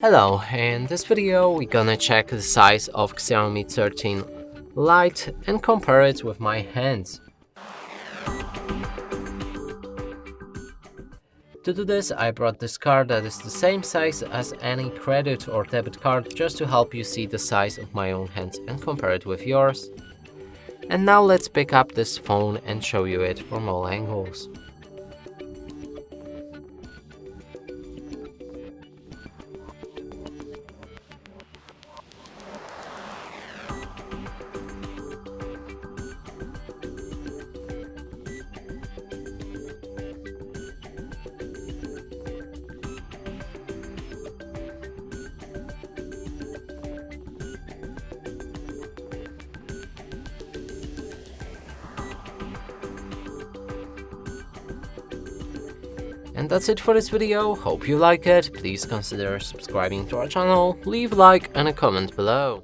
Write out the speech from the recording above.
Hello, in this video we're gonna check the size of Xiaomi 13 Lite and compare it with my hands. To do this, I brought this card that is the same size as any credit or debit card, just to help you see the size of my own hands and compare it with yours. And now let's pick up this phone and show you it from all angles. And that's it for this video. Hope you like it. Please consider subscribing to our channel, leave a like and a comment below.